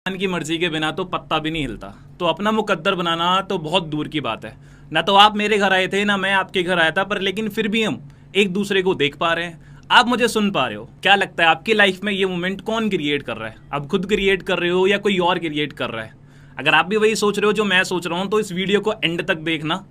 भगवान की मर्जी के बिना तो पत्ता भी नहीं हिलता, तो अपना मुकद्दर बनाना तो बहुत दूर की बात है। ना तो आप मेरे घर आए थे ना मैं आपके घर आया था, पर लेकिन फिर भी हम एक दूसरे को देख पा रहे हैं, आप मुझे सुन पा रहे हो। क्या लगता है आपकी लाइफ में ये मोमेंट कौन क्रिएट कर रहा है? आप खुद क्रिएट कर रहे हो या कोई और क्रिएट कर रहा है? अगर आप भी वही सोच रहे हो जो मैं सोच रहा हूँ तो इस वीडियो को एंड तक देखना,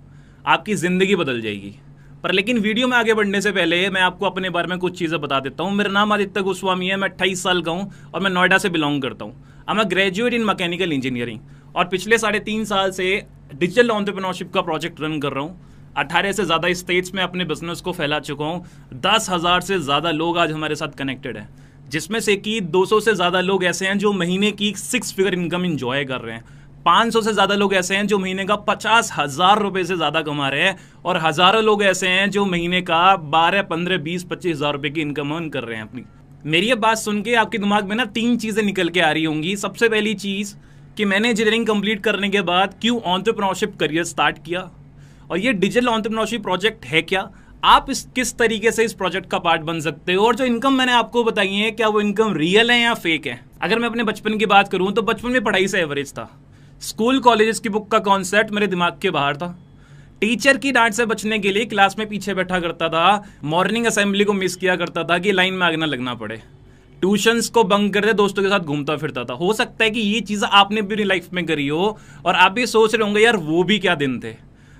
आपकी ज़िंदगी बदल जाएगी। पर लेकिन वीडियो में आगे बढ़ने से पहले मैं आपको अपने बारे में कुछ चीज़ें बता देता हूँ। मेरा नाम आदित्य गोस्वामी है, मैं 28 साल का हूँ और मैं नोएडा से बिलोंग करता हूँ। I am graduate in mechanical engineering और पिछले 3.5 साल से डिजिटल एंटरप्रेन्योरशिप का प्रोजेक्ट रन कर रहा हूँ। 18 से ज़्यादा स्टेट्स में अपने बिजनेस को फैला चुका हूँ। 10,000 से ज़्यादा लोग आज हमारे साथ कनेक्टेड हैं, जिसमें से कि 200 से ज़्यादा लोग ऐसे हैं जो महीने की 6 फिगर इनकम इंजॉय कर रहे हैं। 500 से ज़्यादा लोग ऐसे हैं जो महीने का 50,000 रुपये से ज़्यादा कमा रहे हैं और हज़ारों लोग ऐसे हैं जो महीने का 12, 15, 20, 25 हज़ार रुपये की इनकम अर्न कर रहे हैं अपनी। मेरी ये बात सुन के आपके दिमाग में ना 3 चीज़ें निकल के आ रही होंगी। सबसे पहली चीज़ कि मैंने इंजीनियरिंग कंप्लीट करने के बाद क्यों एंटरप्रेन्योरशिप करियर स्टार्ट किया, और ये डिजिटल एंटरप्रेन्योरशिप प्रोजेक्ट है क्या, आप किस तरीके से इस प्रोजेक्ट का पार्ट बन सकते हो, और जो इनकम मैंने आपको बताई है क्या वो इनकम रियल है या फेक है। अगर मैं अपने बचपन की बात करूँ तो बचपन में पढ़ाई से एवरेज था। स्कूल कॉलेजेस की बुक का कॉन्सेप्ट मेरे दिमाग के बाहर था। टीचर की डांट से बचने के लिए क्लास में पीछे बैठा करता था। मॉर्निंग असेंबली को मिस किया करता था कि लाइन में आगे ना लगना पड़े। ट्यूशंस को बंक करते दोस्तों के साथ घूमता फिरता था। हो सकता है कि ये चीज़ आपने भी अपनी लाइफ में करी हो और आप भी सोच रहे होंगे यार वो भी क्या दिन थे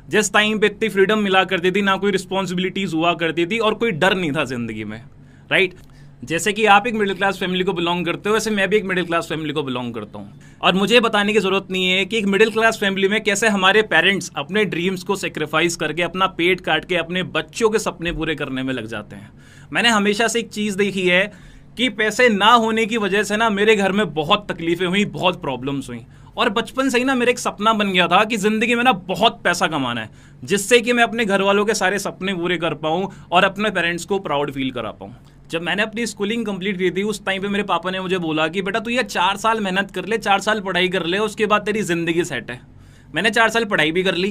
जिस टाइम पे इतनी फ्रीडम मिला करती थी, ना कोई रिस्पॉन्सिबिलिटीज हुआ करती थी और कोई डर नहीं था जिंदगी में, राइट। जैसे कि आप एक मिडिल क्लास फैमिली को बिलोंग करते हो, वैसे मैं भी एक मिडिल क्लास फैमिली को बिलोंग करता हूँ। और मुझे बताने की ज़रूरत नहीं है कि एक मिडिल क्लास फैमिली में कैसे हमारे पेरेंट्स अपने ड्रीम्स को सेक्रीफाइस करके अपना पेट काट के अपने बच्चों के सपने पूरे करने में लग जाते हैं। मैंने हमेशा से एक चीज़ देखी है कि पैसे ना होने की वजह से ना मेरे घर में बहुत तकलीफें हुई, बहुत प्रॉब्लम्स हुई। और बचपन से ही ना मेरा एक सपना बन गया था कि ज़िंदगी में ना बहुत पैसा कमाना है, जिससे कि मैं अपने घर वालों के सारे सपने पूरे कर पाऊँ और अपने पेरेंट्स को प्राउड फील करा पाऊँ। जब मैंने अपनी स्कूलिंग कंप्लीट की थी उस टाइम पे मेरे पापा ने मुझे बोला कि बेटा तू ये 4 साल मेहनत कर ले, 4 साल पढ़ाई कर ले, उसके बाद तेरी ज़िंदगी सेट है। मैंने 4 साल पढ़ाई भी कर ली,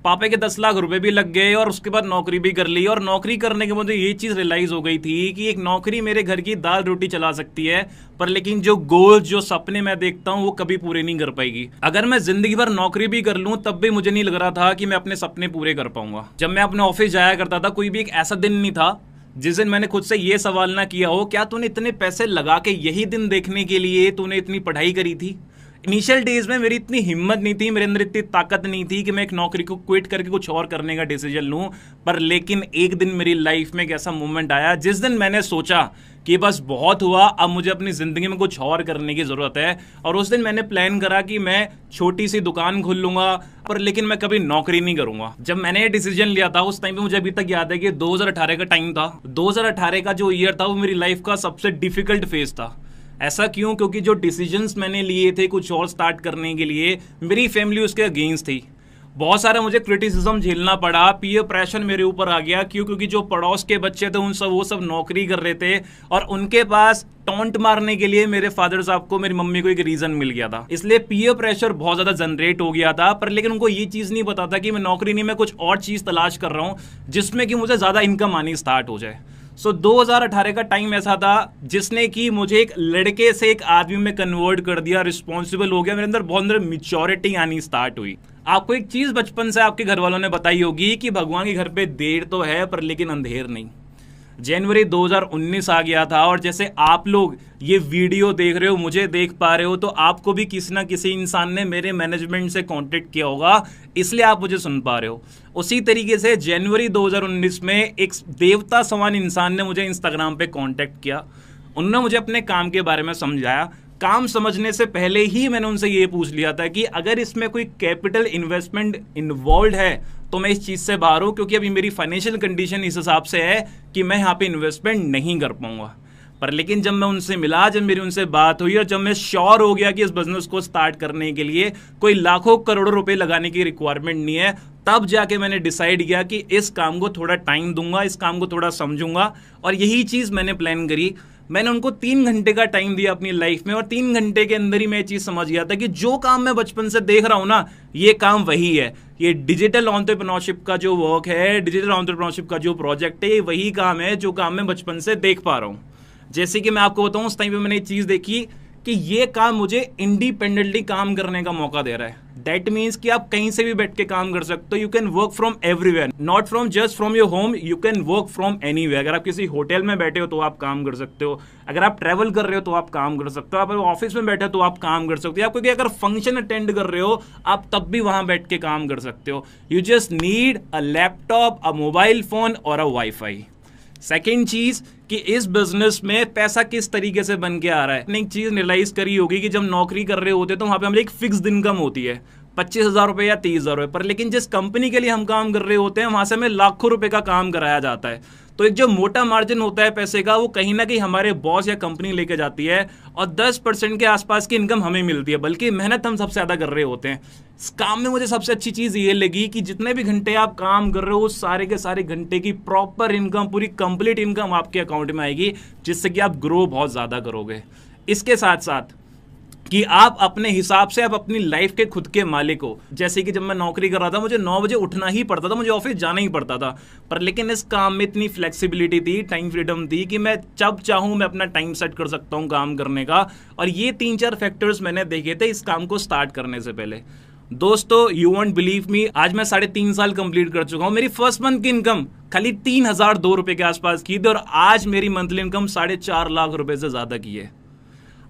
पापा के 10 लाख रुपए भी लग गए और उसके बाद नौकरी भी कर ली। और नौकरी करने के बाद ये चीज़ रियलाइज़ हो गई थी कि एक नौकरी मेरे घर की दाल रोटी चला सकती है, पर लेकिन जो गोल्स जो सपने मैं देखता हूँ वो कभी पूरे नहीं कर पाएगी। अगर मैं जिंदगी भर नौकरी भी कर लूँ तब भी मुझे नहीं लग रहा था कि मैं अपने सपने पूरे कर पाऊंगा। जब मैं अपने ऑफिस जाया करता था, कोई भी एक ऐसा दिन नहीं था जिस दिन मैंने खुद से ये सवाल ना किया हो क्या तूने इतने पैसे लगा के यही दिन देखने के लिए तूने इतनी पढ़ाई करी थी। इनिशियल डेज में मेरी इतनी हिम्मत नहीं थी, मेरे अंदर इतनी ताकत नहीं थी कि मैं एक नौकरी को क्विट करके कुछ और करने का डिसीजन लूं। पर लेकिन एक दिन मेरी लाइफ में एक ऐसा मोमेंट आया जिस दिन मैंने सोचा कि बस बहुत हुआ, अब मुझे अपनी ज़िंदगी में कुछ और करने की ज़रूरत है। और उस दिन मैंने प्लान करा कि मैं छोटी सी दुकान खोल लूँगा, पर लेकिन मैं कभी नौकरी नहीं करूँगा। जब मैंने ये डिसीजन लिया था उस टाइम पे मुझे अभी तक याद है कि 2018 का टाइम था। 2018 का जो ईयर था वो मेरी लाइफ का सबसे डिफिकल्ट फेज था। ऐसा क्यों? क्योंकि जो डिसीजंस मैंने लिए थे कुछ और स्टार्ट करने के लिए, मेरी फैमिली उसके अगेंस्ट थी। बहुत सारा मुझे क्रिटिसिज्म झेलना पड़ा, पीयर प्रेशर मेरे ऊपर आ गया। क्यों? क्योंकि जो पड़ोस के बच्चे थे वो सब नौकरी कर रहे थे और उनके पास टॉन्ट मारने के लिए मेरे फादर साहब को, मेरी मम्मी को एक रीजन मिल गया था। इसलिए पीयर प्रेशर बहुत ज्यादा जनरेट हो गया था। पर लेकिन उनको ये चीज नहीं पता था कि मैं नौकरी नहीं, मैं कुछ और चीज तलाश कर रहा हूँ जिसमें कि मुझे ज्यादा इनकम आनी स्टार्ट हो जाए। 2018 का टाइम ऐसा था जिसने कि मुझे एक लड़के से एक आदमी में कन्वर्ट कर दिया, रिस्पॉन्सिबल हो गया, मेरे अंदर बहुत अंदर मैच्योरिटी आनी स्टार्ट हुई। आपको एक चीज बचपन से आपके घर वालों ने बताई होगी कि भगवान के घर पे देर तो है पर लेकिन अंधेर नहीं। जनवरी 2019 आ गया था और जैसे आप लोग ये वीडियो देख रहे हो, मुझे देख पा रहे हो, तो आपको भी किसी ना किसी इंसान ने मेरे मैनेजमेंट से कांटेक्ट किया होगा, इसलिए आप मुझे सुन पा रहे हो। उसी तरीके से जनवरी 2019 में एक देवता समान इंसान ने मुझे इंस्टाग्राम पे कांटेक्ट किया। उन्होंने मुझे अपने काम के बारे में समझाया। काम समझने से पहले ही मैंने उनसे ये पूछ लिया था कि अगर इसमें कोई कैपिटल इन्वेस्टमेंट इन्वॉल्व है तो मैं इस चीज़ से बाहर हूँ, क्योंकि अभी मेरी फाइनेंशियल कंडीशन इस हिसाब से है कि मैं यहाँ पे इन्वेस्टमेंट नहीं कर पाऊंगा। पर लेकिन जब मैं उनसे मिला, जब मेरी उनसे बात हुई और जब मैं श्योर हो गया कि इस बिजनेस को स्टार्ट करने के लिए कोई लाखों करोड़ों रुपए लगाने की रिक्वायरमेंट नहीं है, तब जाके मैंने डिसाइड किया कि इस काम को थोड़ा टाइम दूंगा, इस काम को थोड़ा समझूंगा। और यही चीज़ मैंने प्लान करी। मैंने उनको 3 घंटे का टाइम दिया अपनी लाइफ में और 3 घंटे के अंदर ही मैं ये चीज़ समझ गया था कि जो काम मैं बचपन से देख रहा हूँ ना, ये काम वही है। ये डिजिटल एंटरप्रेन्योरशिप का जो वर्क है, डिजिटल एंटरप्रेन्योरशिप का जो प्रोजेक्ट है, ये वही काम है जो काम मैं बचपन से देख पा रहा हूँ। जैसे कि मैं आपको बताऊँ, उस टाइम पे मैंने एक चीज़ देखी कि ये काम मुझे इंडिपेंडेंटली काम करने का मौका दे रहा है। दैट मीन्स कि आप कहीं से भी बैठ के काम कर सकते हो। You can work from everywhere, not from just from your home, you can work from anywhere. अगर आप किसी होटल में बैठे हो तो आप काम कर सकते हो, अगर आप ट्रैवल कर रहे हो तो आप काम कर सकते हो, आप ऑफिस में बैठे हो तो आप काम कर सकते हो, आप कोई अगर फंक्शन अटेंड कर रहे हो आप तब भी वहां बैठ के काम कर सकते हो। You just need a laptop, a mobile phone और अ वाईफाई। सेकेंड चीज कि इस बिजनेस में पैसा किस तरीके से बन के आ रहा है। एक चीज रियलाइज करी होगी कि जब नौकरी कर रहे होते तो वहां पे हमें एक फिक्स्ड इनकम होती है 25,000 रुपए या 30,000 रुपए पर, लेकिन जिस कंपनी के लिए हम काम कर रहे होते हैं वहां से हमें लाखों रुपए का काम कराया जाता है। तो एक जो मोटा मार्जिन होता है पैसे का वो कहीं ना कहीं हमारे बॉस या कंपनी लेके जाती है और 10% के आसपास की इनकम हमें मिलती है, बल्कि मेहनत हम सबसे ज्यादा कर रहे होते हैं। इस काम में मुझे सबसे अच्छी चीज ये लगी कि जितने भी घंटे आप काम कर रहे हो उस सारे के सारे घंटे की प्रॉपर इनकम, पूरी कंप्लीट इनकम आपके अकाउंट में आएगी, जिससे कि आप ग्रो बहुत ज्यादा करोगे। इसके साथ साथ कि आप अपने हिसाब से आप अपनी लाइफ के खुद के मालिक हो। जैसे कि जब मैं नौकरी कर रहा था मुझे 9 बजे उठना ही पड़ता था, मुझे ऑफिस जाना ही पड़ता था, पर लेकिन इस काम में इतनी फ्लेक्सिबिलिटी थी, टाइम फ्रीडम थी कि मैं जब चाहूं मैं अपना टाइम सेट कर सकता हूं काम करने का। और ये 3-4 फैक्टर्स मैंने देखे थे इस काम को स्टार्ट करने से पहले। दोस्तों यू वॉन्ट बिलीव मी, आज मैं 3.5 साल कंप्लीट कर चुका हूं। मेरी फर्स्ट मंथ की इनकम खाली 3,002 रुपए के आसपास की थी और आज मेरी मंथली इनकम 4.5 लाख रुपए से ज्यादा की है।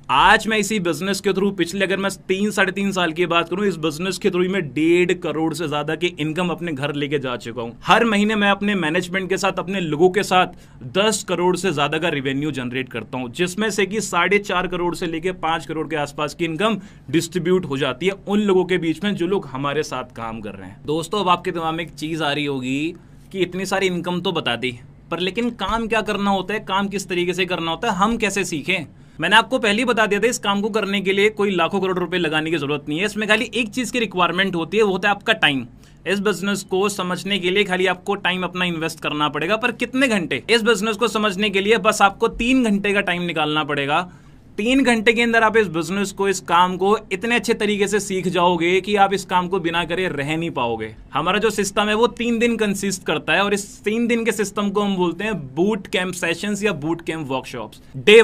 आज मैं इसी बिजनेस के थ्रू पिछले अगर मैं 3-3.5 साल की बात करूं, इस बिजनेस के थ्रू मैं 1.5 करोड़ से ज्यादा की इनकम अपने घर लेके जा चुका हूं। हर महीने मैं अपने मैनेजमेंट के साथ, अपने लोगों के साथ 10 करोड़ से ज्यादा का रेवेन्यू जनरेट करता हूं, जिसमें से कि 4.5 करोड़ से लेके 5 करोड़ के आसपास की इनकम डिस्ट्रीब्यूट हो जाती है उन लोगों के बीच में जो लोग हमारे साथ काम कर रहे हैं। दोस्तों अब आपके दिमाग में एक चीज आ रही होगी कि इतनी सारी इनकम तो बता दी, पर लेकिन काम क्या करना होता है, काम किस तरीके से करना होता है, हम कैसे सीखें। मैंने आपको पहले ही बता दिया था इस काम को करने के लिए कोई लाखों करोड़ रुपए लगाने की जरूरत नहीं है। इसमें खाली एक चीज की रिक्वायरमेंट होती है, वो होता है आपका टाइम। इस बिजनेस को समझने के लिए खाली आपको टाइम अपना इन्वेस्ट करना पड़ेगा। पर कितने घंटे? इस बिजनेस को समझने के लिए बस आपको 3 घंटे का टाइम निकालना पड़ेगा। 3 घंटे के अंदर आप इस बिजनेस को, इस काम को इतने अच्छे तरीके से सीख जाओगे कि आप इस काम को बिना करे रह नहीं पाओगे। हमारा जो सिस्टम है वो 3 दिन कंसिस्ट करता है और इस 3 दिन के सिस्टम को हम बोलते हैं बूट कैंप सेशंस या boot camp workshops. Day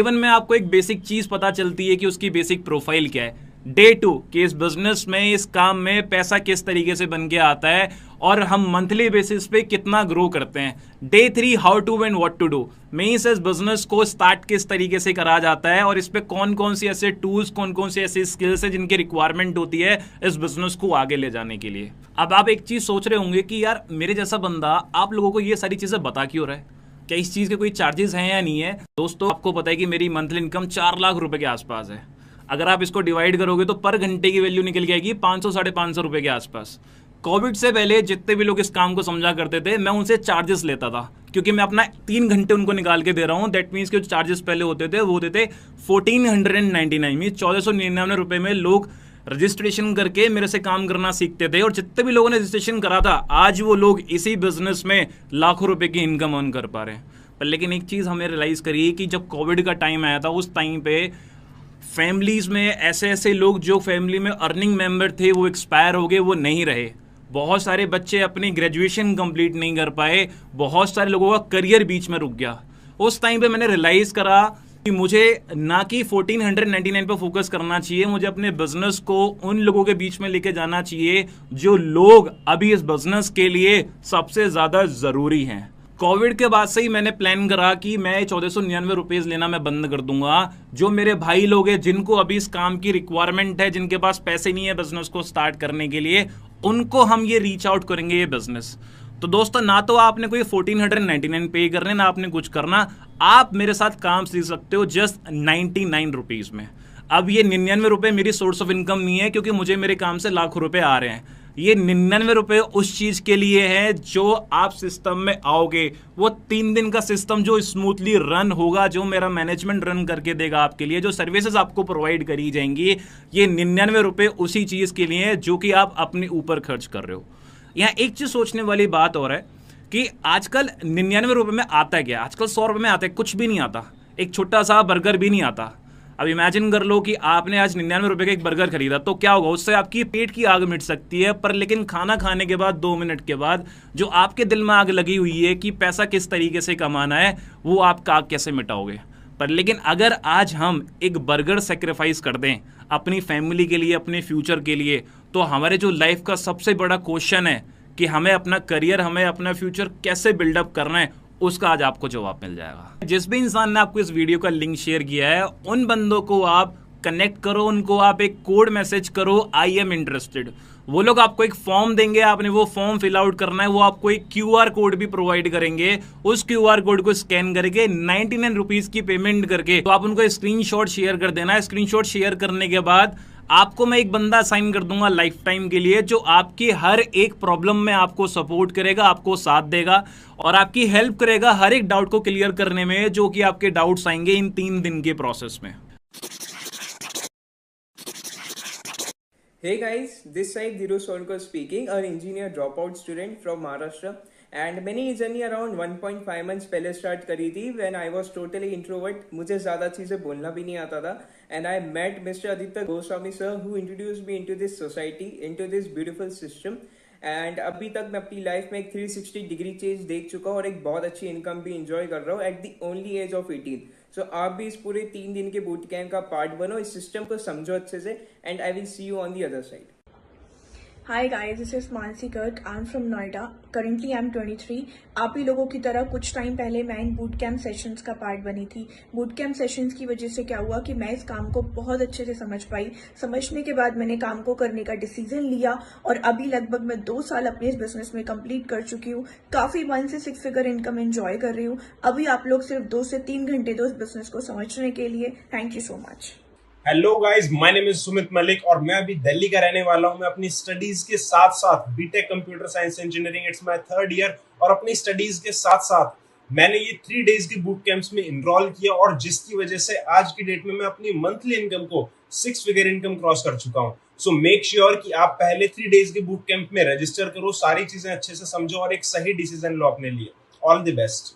one में आपको एक बेसिक चीज पता चलती है कि उसकी बेसिक प्रोफाइल क्या है। डे 2 कि इस बिजनेस में, इस काम में पैसा किस तरीके से बन के आता है और हम मंथली बेसिस पे कितना ग्रो करते हैं। Day 3 how to and what to do, means इस बिजनेस को स्टार्ट किस तरीके से करा जाता है और इस पे कौन कौन सी ऐसे टूल्स, कौन कौन सी ऐसी स्किल्स है जिनकी रिक्वायरमेंट होती है इस बिजनेस को आगे ले जाने के लिए। अब आप एक चीज सोच रहे होंगे कि यार मेरे जैसा बंदा आप लोगों को ये सारी चीजें बता क्यों रहा है, क्या इस चीज के कोई चार्जेस हैं या नहीं है। दोस्तों आपको पता है कि मेरी मंथली इनकम 4 लाख रुपए के आसपास है। अगर आप इसको डिवाइड करोगे तो पर घंटे की वैल्यू निकल के आएगी 500-550 रुपए के आसपास। कोविड से पहले जितने भी लोग इस काम को समझा करते थे मैं उनसे चार्जेस लेता था, क्योंकि मैं अपना 3 घंटे उनको निकाल के दे रहा हूं। दैट मीन्स के जो चार्जेस पहले होते थे वो होते थे 1499, मीन 1499 रुपए में लोग रजिस्ट्रेशन करके मेरे से काम करना सीखते थे। और जितने भी लोगों ने रजिस्ट्रेशन करा था आज वो लोग इसी बिजनेस में लाखों रुपए की इनकम अर्न कर पा रहे हैं। पर लेकिन एक चीज हमें रियलाइज करी कि जब कोविड का टाइम आया था उस टाइम पे फैमिलीज में ऐसे ऐसे लोग जो फैमिली में अर्निंग मेंबर थे वो एक्सपायर हो गए, वो नहीं रहे। बहुत सारे बच्चे अपनी ग्रेजुएशन कंप्लीट नहीं कर पाए, बहुत सारे लोगों का करियर बीच में रुक गया। उस टाइम पे मैंने रियलाइज करा कि मुझे ना कि 1499 पे फोकस करना चाहिए, मुझे अपने बिजनेस को उन लोगों के बीच में लेके जाना चाहिए जो लोग अभी इस बिजनेस के लिए सबसे ज्यादा जरूरी हैं। कोविड के बाद से ही मैंने प्लान करा कि मैं 1499 रुपीज लेना मैं बंद कर दूंगा। जो मेरे भाई लोग हैं जिनको अभी इस काम की रिक्वायरमेंट है, जिनके पास पैसे नहीं है बिजनेस को स्टार्ट करने के लिए, उनको हम ये रीच आउट करेंगे ये बिजनेस। तो दोस्तों ना तो आपने कोई 1499 पे करने, ना आपने कुछ करना, आप मेरे साथ काम सीख सकते हो जस्ट 99 रुपीज में। अब ये 99 रुपए मेरी सोर्स ऑफ इनकम नहीं है, क्योंकि मुझे मेरे काम से लाखों रुपए आ रहे हैं। ये 99 रुपए उस चीज के लिए है जो आप सिस्टम में आओगे, वो 3 दिन का सिस्टम जो स्मूथली रन होगा, जो मेरा मैनेजमेंट रन करके देगा आपके लिए, जो सर्विसेज आपको प्रोवाइड करी जाएंगी, ये 99 रुपए उसी चीज के लिए है जो कि आप अपने ऊपर खर्च कर रहे हो। यहाँ एक चीज सोचने वाली बात और है कि आजकल 99 रुपए में आता है क्या? आजकल 100 रुपए में आता है, कुछ भी नहीं आता, एक छोटा सा बर्गर भी नहीं आता। अब इमेजिन कर लो कि आपने आज 99 रुपए का एक बर्गर खरीदा, तो क्या होगा, उससे आपकी पेट की आग मिट सकती है, पर लेकिन खाना खाने के बाद 2 मिनट के बाद जो आपके दिल में आग लगी हुई है कि पैसा किस तरीके से कमाना है, वो आप आग कैसे मिटाओगे। पर पर लेकिन अगर आज हम एक बर्गर सेक्रीफाइस कर दें अपनी फैमिली के लिए, अपने फ्यूचर के लिए, तो हमारे जो लाइफ का सबसे बड़ा क्वेश्चन है कि हमें अपना करियर, हमें अपना फ्यूचर कैसे बिल्डअप करना है, उसका आज आपको जवाब मिल जाएगा। जिस भी इंसान ने आपको इस वीडियो का लिंक शेयर किया है, उन बंदों को आप कनेक्ट करो, उनको आप एक कोड मैसेज करो, आई एम इंटरेस्टेड। वो लोग आपको एक फॉर्म देंगे, आपने वो फॉर्म फिल आउट करना है, वो आपको एक क्यूआर कोड भी प्रोवाइड करेंगे। उस क्यूआर कोड को स्कैन करके 99 रुपीज की पेमेंट करके तो आप उनको स्क्रीनशॉट शेयर कर देना है। स्क्रीनशॉट शेयर करने के बाद आपको मैं एक बंदा असाइन कर दूंगा लाइफ टाइम के लिए, जो आपकी हर एक प्रॉब्लम में आपको सपोर्ट करेगा, आपको साथ देगा और आपकी हेल्प करेगा हर एक डाउट को क्लियर करने में, जो कि आपके डाउट्स आएंगे इन 3 दिन के प्रोसेस में। Hey guys, this side Dhiru Solkar speaking, an engineer dropout student from Maharashtra, and मैंने ये जर्नी अराउंड 1.5 months पहले स्टार्ट करी थी when I was totally introvert, मुझे ज़्यादा चीज़ें बोलना भी नहीं आता था, and I met Mr. Aditya Goswami sir who introduced me into this society, into this beautiful system, and अभी तक मैं अपनी लाइफ में एक 360 डिग्री चेंज देख चुका हूँ और एक बहुत अच्छी इनकम भी इंजॉय कर रहा हूँ at the only age of 18। So आप भी इस पूरे 3 दिन के बूट कैंप का पार्ट बनो, इस सिस्टम को समझो अच्छे से, and I will see you on the other side. Hi guys, this is Mansi Garg. I'm from Noida. Currently I'm 23. आप ही लोगों की तरह कुछ टाइम पहले मैं इन बूट कैम्प सेशंस का पार्ट बनी थी। बूट कैम्प सेशंस की वजह से क्या हुआ कि मैं इस काम को बहुत अच्छे से समझ पाई। समझने के बाद मैंने काम को करने का डिसीजन लिया और अभी लगभग मैं 2 साल अपने इस बिजनेस में कंप्लीट कर चुकी हूँ। काफी 1 से 6 फिगर इनकम एंजॉय कर रही हूँ। अभी आप लोग सिर्फ 2 से 3 घंटे दो इस बिजनेस को समझने के लिए। Thank you so much. Hello guys, my name is Sumit Malik और मैं अभी दिल्ली का रहने वाला हूं। मैं अपनी स्टडीज के साथ साथ BTech computer science engineering, it's my 3rd year, और अपनी स्टडीज के साथ साथ मैंने ये 3 डेज के बूट कैंप्स में इनरोल किया और जिसकी वजह से आज की डेट में मैं अपनी मंथली इनकम को 6 फिगर इनकम क्रॉस कर चुका हूं। सो मेक श्योर कि आप पहले 3 डेज के बूट कैंप में रजिस्टर करो, सारी चीजें अच्छे से समझो और एक सही डिसीजन लो अपने लिए। All the best.